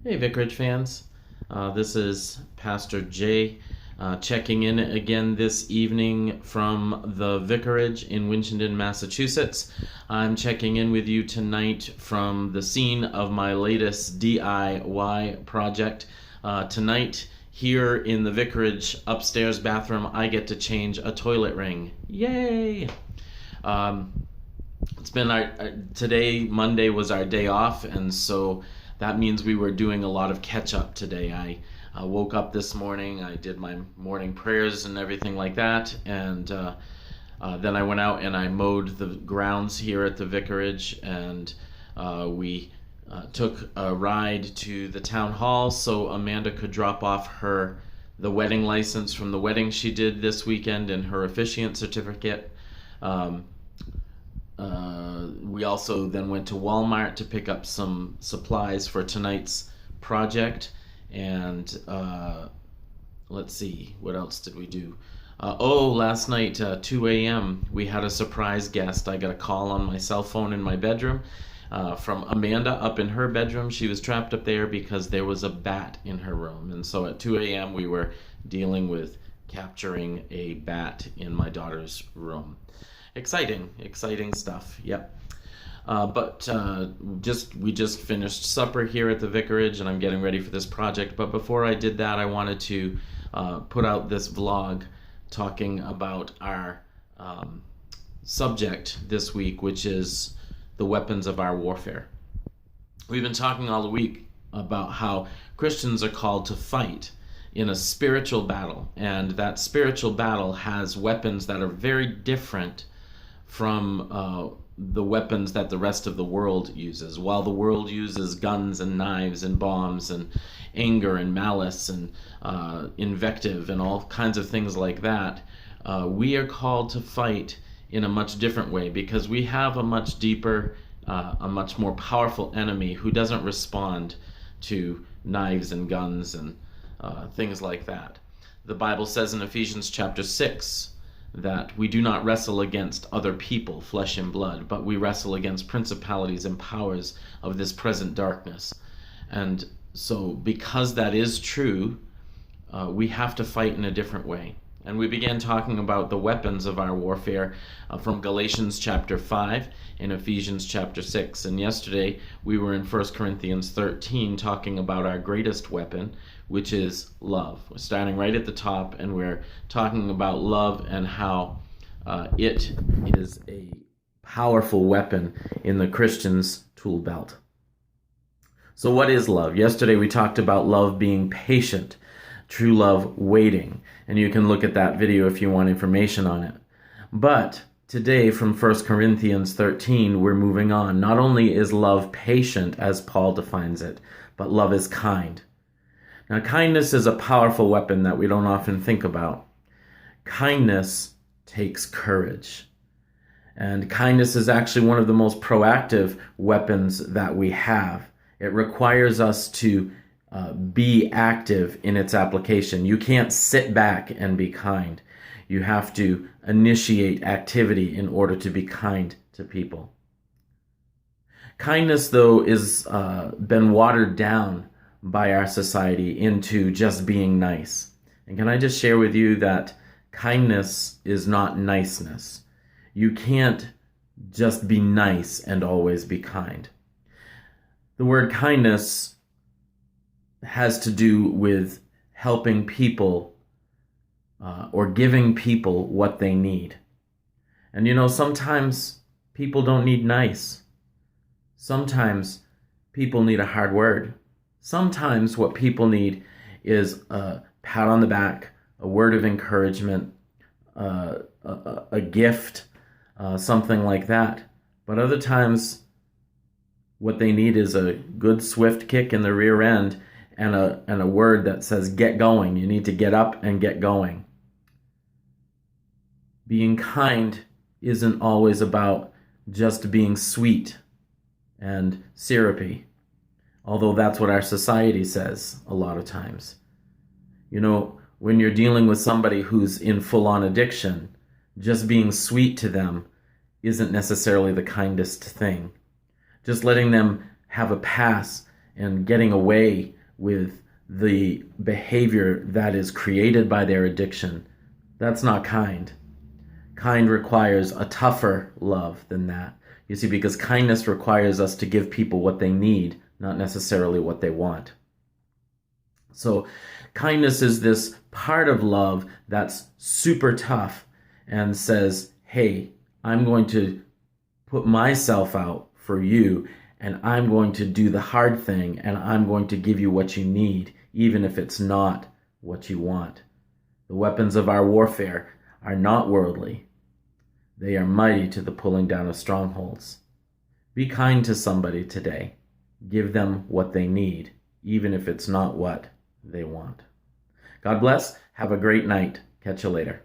Hey, Vicarage fans. This is Pastor Jay checking in again this evening from the Vicarage in Winchendon, Massachusetts. I'm checking in with you tonight from the scene of my latest DIY project. Tonight, here in the Vicarage upstairs bathroom, I get to change a toilet ring. Yay! It's been today, Monday, was our day off, and so that means we were doing a lot of catch up today. I woke up this morning, I did my morning prayers and everything like that, and then I went out and I mowed the grounds here at the vicarage, and we took a ride to the town hall so Amanda could drop off the wedding license from the wedding she did this weekend and her officiant certificate. We also then went to Walmart to pick up some supplies for tonight's project, and let's see, what else did we do? Last night, 2 a.m., we had a surprise guest. I got a call on my cell phone in my bedroom from Amanda up in her bedroom. She was trapped up there because there was a bat in her room, and so at 2 a.m. we were dealing with capturing a bat in my daughter's room. Exciting stuff. Yep. We just finished supper here at the vicarage, and I'm getting ready for this project. But before I did that, I wanted to put out this vlog talking about our subject this week, which is the weapons of our warfare. We've been talking all the week about how Christians are called to fight in a spiritual battle, and that spiritual battle has weapons that are very different from the weapons that the rest of the world uses. While the world uses guns and knives and bombs and anger and malice and invective and all kinds of things like that, we are called to fight in a much different way, because we have a much deeper, a much more powerful enemy who doesn't respond to knives and guns and things like that. The Bible says in Ephesians chapter 6 that we do not wrestle against other people, flesh and blood, but we wrestle against principalities and powers of this present darkness. And so because that is true, we have to fight in a different way. And we began talking about the weapons of our warfare from Galatians chapter 5 and Ephesians chapter 6. And yesterday we were in 1 Corinthians 13 talking about our greatest weapon, which is love. We're starting right at the top, and we're talking about love and how it is a powerful weapon in the Christian's tool belt. So what is love? Yesterday we talked about love being patient, true love waiting, and you can look at that video if you want information on it. But today from 1 Corinthians 13, we're moving on. Not only is love patient, as Paul defines it, but love is kind. Now, kindness is a powerful weapon that we don't often think about. Kindness takes courage. And kindness is actually one of the most proactive weapons that we have. It requires us to be active in its application. You can't sit back and be kind. You have to initiate activity in order to be kind to people. Kindness, though, is been watered down by our society into just being nice. And can I just share with you that kindness is not niceness. You can't just be nice and always be kind. The word kindness has to do with helping people or giving people what they need. And sometimes people don't need nice. Sometimes people need a hard word. Sometimes what people need is a pat on the back, a word of encouragement, a gift, something like that. But other times what they need is a good swift kick in the rear end and a word that says, get going. You need to get up and get going. Being kind isn't always about just being sweet and syrupy, although that's what our society says a lot of times. When you're dealing with somebody who's in full-on addiction, just being sweet to them isn't necessarily the kindest thing. Just letting them have a pass and getting away with the behavior that is created by their addiction, that's not kind. Kind requires a tougher love than that. You see, because kindness requires us to give people what they need, not necessarily what they want. So kindness is this part of love that's super tough and says, hey, I'm going to put myself out for you, and I'm going to do the hard thing, and I'm going to give you what you need, even if it's not what you want. The weapons of our warfare are not worldly. They are mighty to the pulling down of strongholds. Be kind to somebody today. Give them what they need, even if it's not what they want. God bless. Have a great night. Catch you later.